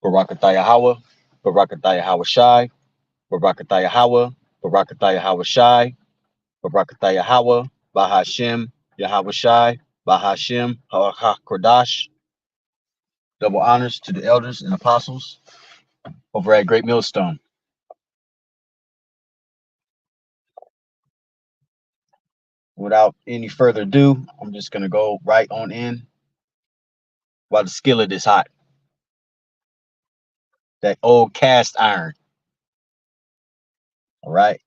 Barakatah Yahweh, Barakatah Yahweh Shai, Barakatah Yahweh, Barakatah Yahweh Shai, Barakatah Yahweh, Bahashem, Yahweh Shai, Bahashem, HaKodash. Double honors to the elders and apostles over at Great Millstone. Without any further ado, I'm just going to go right on in while the skillet is hot. That old cast iron. All right.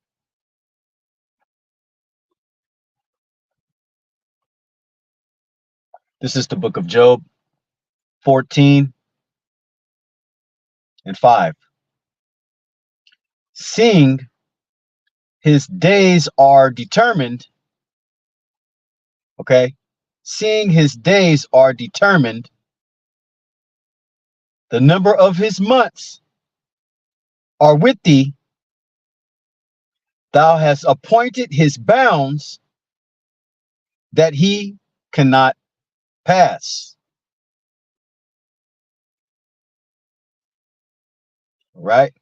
This is the book of Job 14 and 5. Seeing his days are determined, okay? Seeing his days are determined, the number of his months are with thee. Thou hast appointed his bounds that he cannot pass. Right?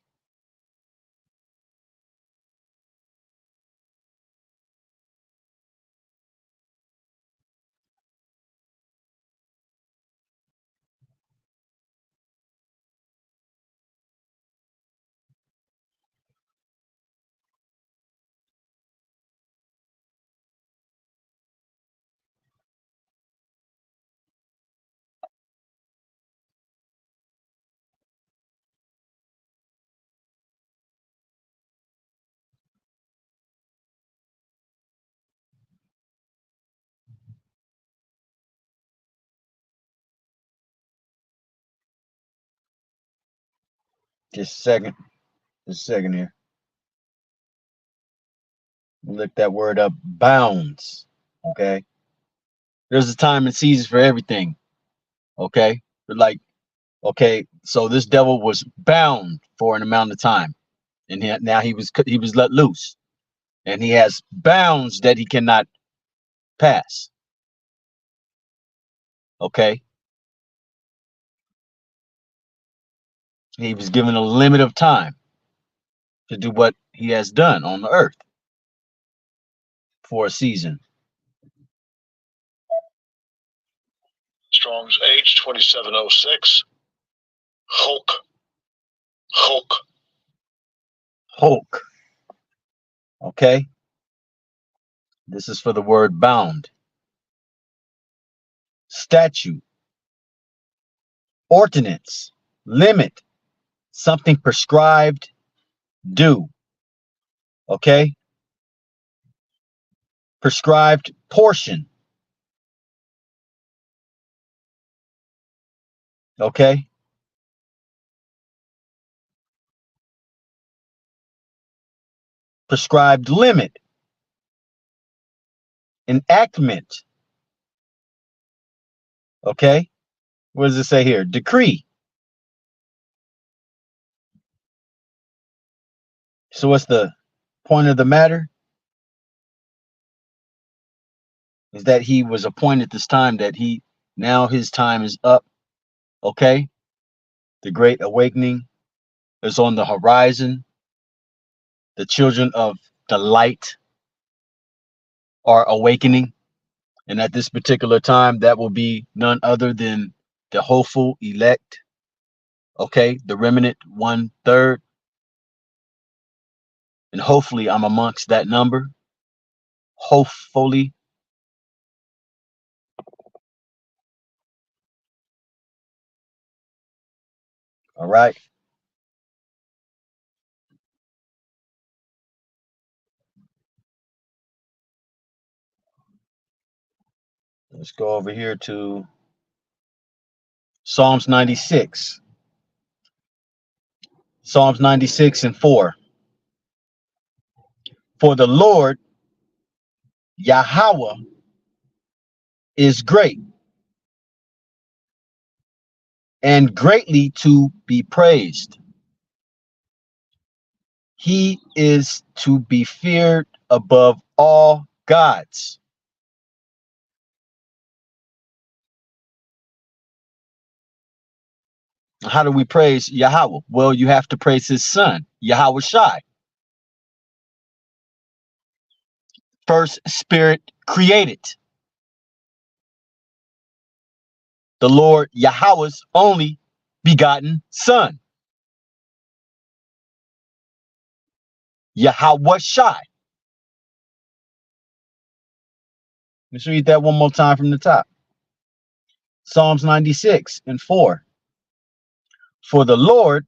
Just a second. Just a second here. Look that word up. Bounds. Okay. There's a time and season for everything. Okay. But like, okay, so this devil was bound for an amount of time, and now he was let loose, and he has bounds that he cannot pass. Okay. He was given a limit of time to do what he has done on the earth for a season. Strong's H 2706. Hulk. Hulk. Hulk. Okay. This is for the word bound. Statute. Ordinance. Limit. Something prescribed. Do. Okay. Prescribed portion. Okay. Prescribed limit. Enactment. Okay. What does it say here? Decree. So what's the point of the matter? Is that he was appointed this time, that now his time is up. Okay. The great awakening is on the horizon. The children of the light are awakening. And at this particular time, that will be none other than the hopeful elect. Okay. The remnant 1/3. And hopefully I'm amongst that number. Hopefully. All right. Let's go over here to Psalms 96. Psalms 96 and 4. For the Lord Yahweh is great and greatly to be praised. He is to be feared above all gods. How do we praise Yahweh? Well, you have to praise his son, Yahweh Shai, first spirit created, the Lord Yahweh's only begotten son, Yahweh Shai. Let's read that one more time from the top. Psalms 96 and 4. For the Lord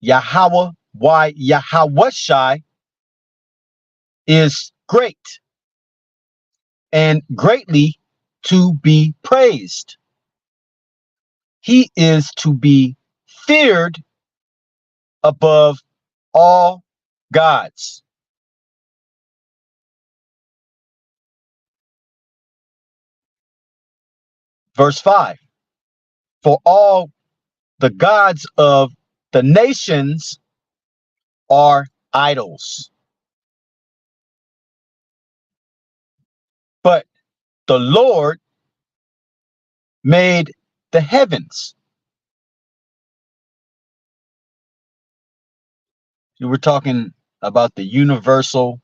Yahweh, why Yahweh Shai, is great and greatly to be praised. He is to be feared above all gods. Verse 5. For all the gods of the nations are idols, but the Lord made the heavens. You were talking about the universal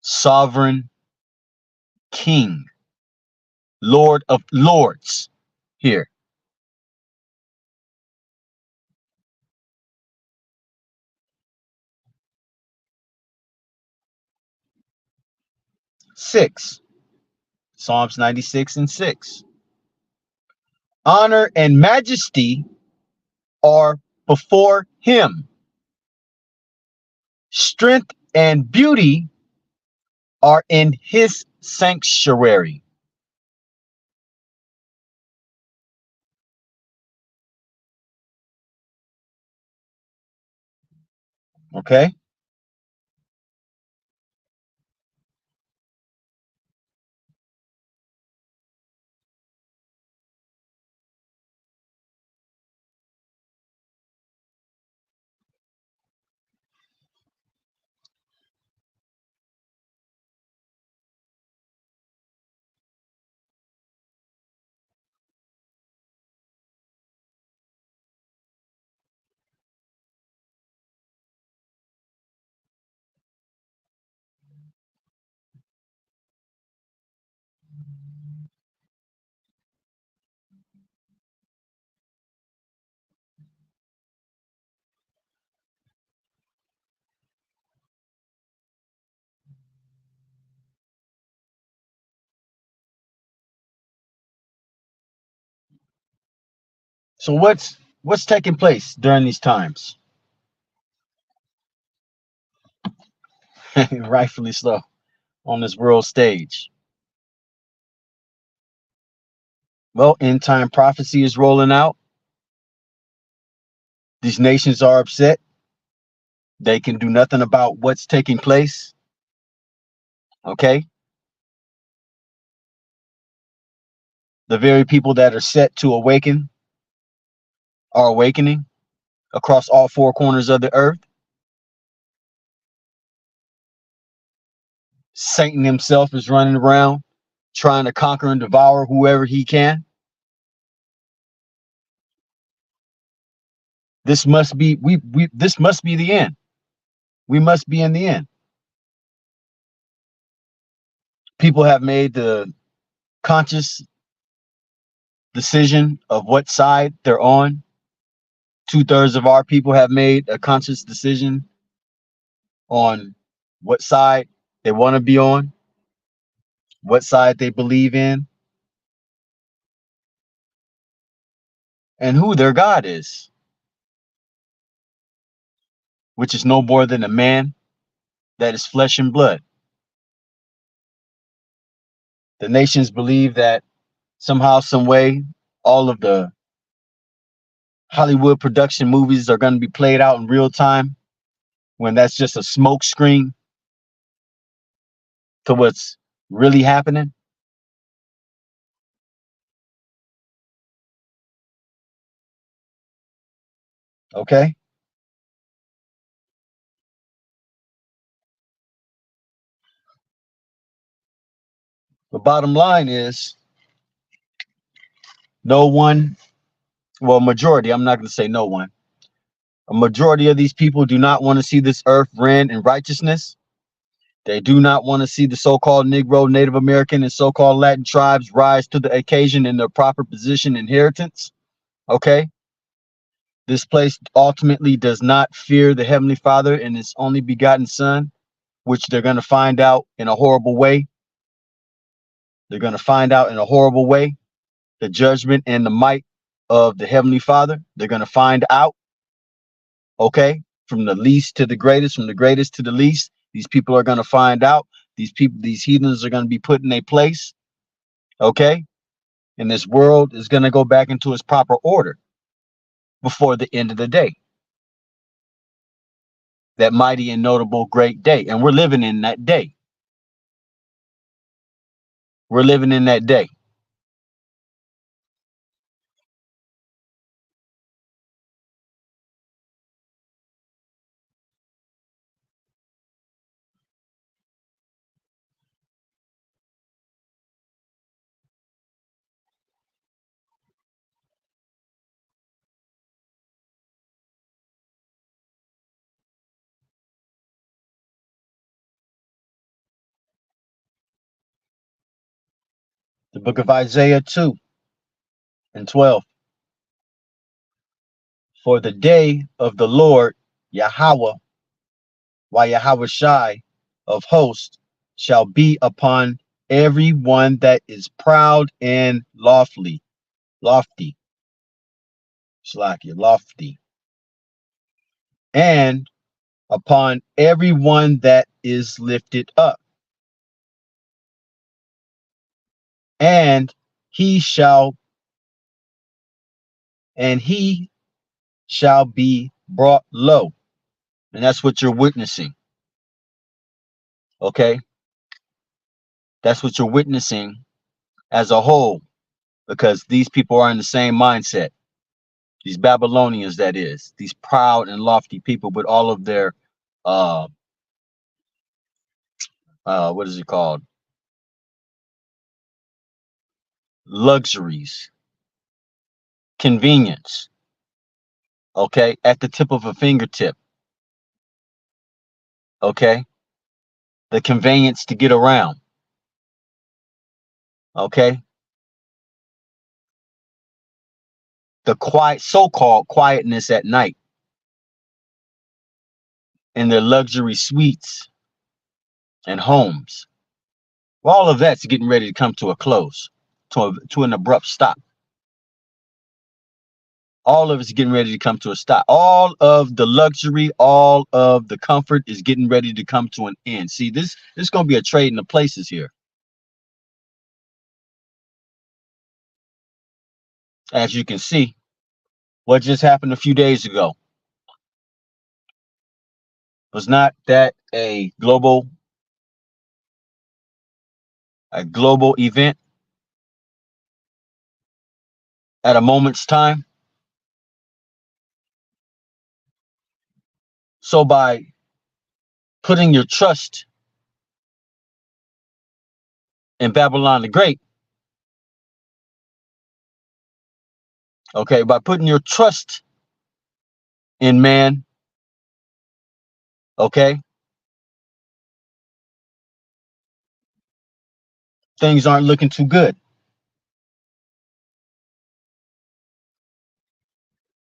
sovereign king, Lord of lords here. 6. Psalms 96 and 6. Honor and majesty are before him. Strength and beauty are in his sanctuary. Okay. So what's taking place during these times? Rightfully so, on this world stage. Well, end time prophecy is rolling out. These nations are upset. They can do nothing about what's taking place. Okay. The very people that are set to awaken are awakening across all four corners of the earth. Satan himself is running around trying to conquer and devour whoever he can. This must be we this must be the end. We must be in the end. People have made the conscious decision of what side they're on. Two-thirds of our people have made a conscious decision on what side they want to be on, what side they believe in, and who their God is, which is no more than a man that is flesh and blood. The nations believe that somehow, some way, all of the Hollywood production movies are going to be played out in real time, when that's just a smoke screen to what's really happening. Okay. The bottom line is no one Well, majority, I'm not going to say no one. A majority of these people do not want to see this earth ran in righteousness. They do not want to see the so-called Negro, Native American, and so-called Latin tribes rise to the occasion in their proper position inheritance. Okay? This place ultimately does not fear the Heavenly Father and His only begotten Son, which they're going to find out in a horrible way. They're going to find out in a horrible way the judgment and the might of the Heavenly Father. They're going to find out, okay, from the least to the greatest, from the greatest to the least. These people are going to find out. These people, these heathens are going to be put in a place, okay? And this world is going to go back into its proper order before the end of the day. That mighty and notable great day. And we're living in that day. We're living in that day. The book of Isaiah 2 and 12. For the day of the Lord Yahweh, Yahweh Shai of hosts, shall be upon every one that is proud and lofty, lofty, and upon every one that is lifted up, and he shall he shall be brought low. And that's what you're witnessing. Okay, that's what you're witnessing as a whole, because these people are in the same mindset. These Babylonians, that is, these proud and lofty people with all of their uh what is it called, luxuries, convenience, okay, at the tip of a fingertip, okay, the convenience to get around, okay, the quiet, so-called quietness at night in their luxury suites and homes. Well, all of that's getting ready to come to a close, to an abrupt stop. All of it's getting ready to come to a stop. All of the luxury, all of the comfort is getting ready to come to an end. See, this is going to be a trading of places here. As you can see, what just happened a few days ago was not that a global event at a moment's time? So by putting your trust in Babylon the Great, okay, by putting your trust in man, okay, things aren't looking too good.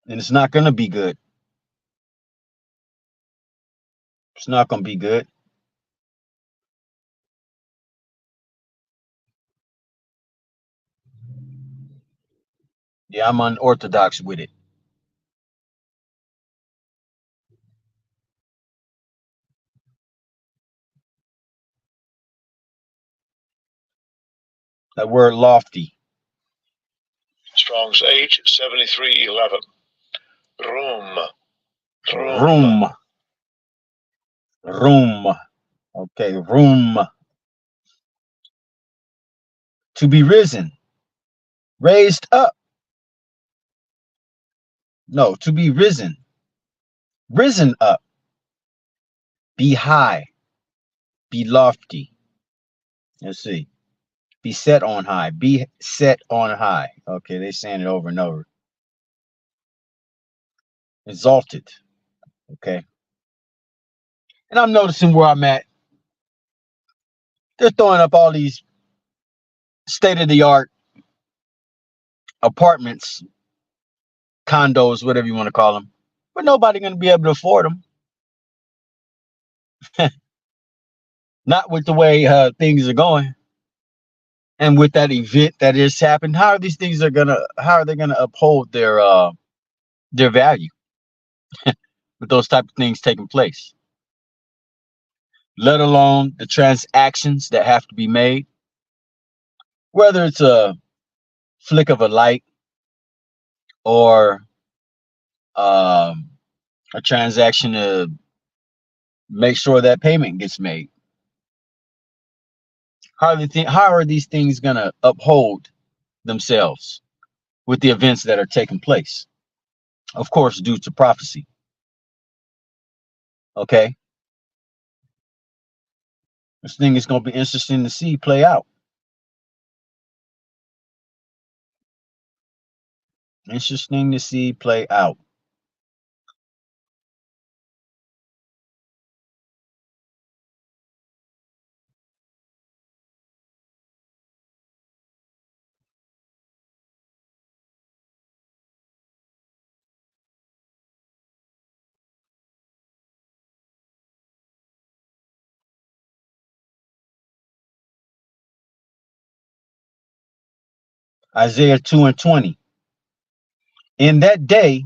And it's not going to be good. It's not going to be good. Yeah, I'm unorthodox with it. That word lofty. Strong's H7311. Room. Room. Room. Okay, room. To be risen. Raised up. No, to be risen. Risen up. Be high. Be lofty. Let's see. Be set on high. Be set on high. Okay, they're saying it over and over. exalted. Okay. And I'm noticing where I'm at. They're throwing up all these state of the art apartments, condos, whatever you want to call them, but nobody going to be able to afford them. Not with the way things are going, and with that event that is happened. How are these things are gonna? How are they gonna uphold their value with those type of things taking place? Let alone the transactions that have to be made, whether it's a flick of a light or um, a transaction to make sure that payment gets made. How are these things gonna uphold themselves with the events that are taking place? Of course, due to prophecy. Okay, this thing is gonna be interesting to see play out. Interesting to see play out. Isaiah 2 and 20. In that day,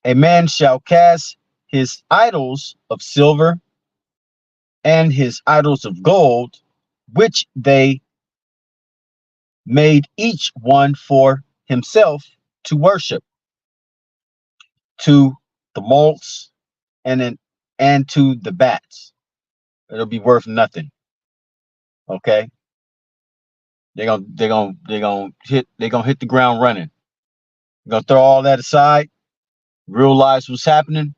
a man shall cast his idols of silver and his idols of gold, which they made each one for himself to worship, to the moles and to the bats. It'll be worth nothing. Okay, they're gonna hit the ground running. They're gonna throw all that aside, realize what's happening,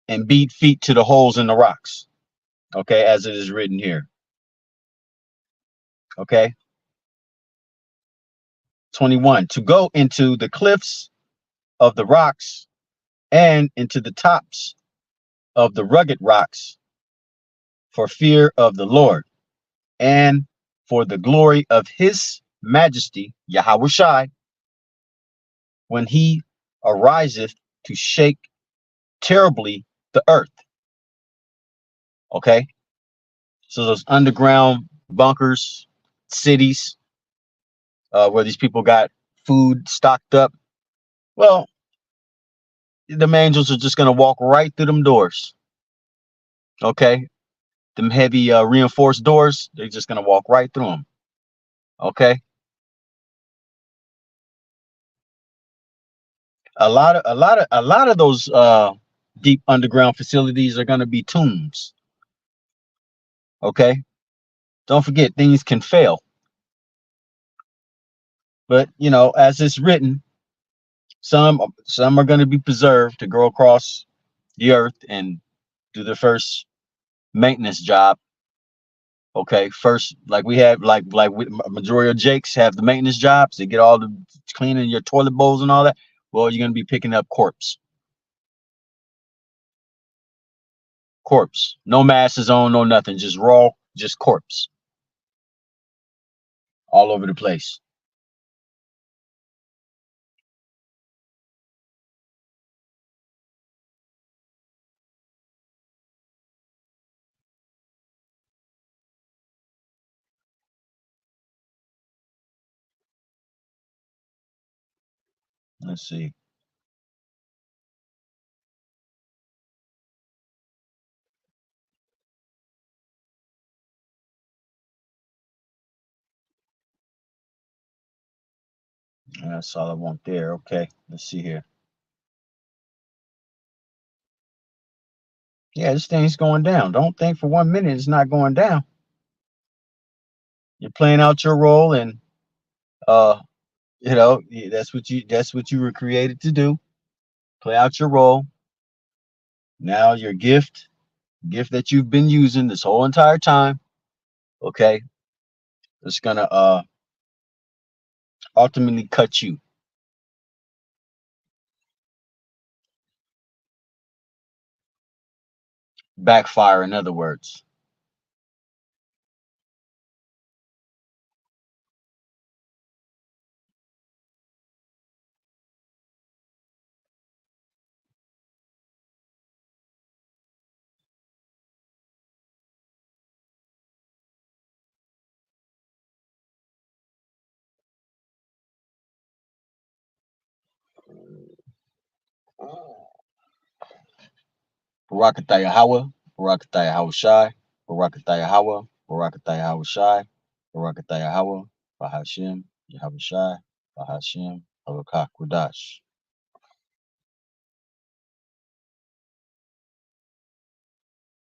and beat feet to the holes in the rocks. Okay, as it is written here. Okay, 21. To go into the cliffs of the rocks and into the tops of the rugged rocks for fear of the Lord and for the glory of his majesty, Yahweh Shai, when he ariseth to shake terribly the earth. Okay, so those underground bunkers, cities, where these people got food stocked up. Well, the angels are just gonna walk right through them doors. Okay, them heavy reinforced doors. They're just gonna walk right through them. Okay, a lot of those deep underground facilities are gonna be tombs. Okay, don't forget things can fail, but as it's written, some are gonna be preserved to go across the earth and do their first maintenance job. Okay, first, like we have, like majority of Jakes have the maintenance jobs. They get all the cleaning your toilet bowls and all that. Well, you're gonna be picking up corpse. No masses on, no nothing, just raw, just corpse all over the place. Let's see. That's all I want there. Okay, let's see here. Yeah, this thing's going down. Don't think for 1 minute it's not going down. You're playing out your role, and uh, that's what you were created to do. Play out your role. Now your gift that you've been using this whole entire time, okay, it's gonna ultimately cut you. backfire, in other words. Barakataya Hawa, Barakataya Hawa Shai, Barakataya Hawa, Barakataya Hawa Shai, Barakataya Hawa, Bahashim, Yahweh Shai, Bahashim, Barakah Kodash.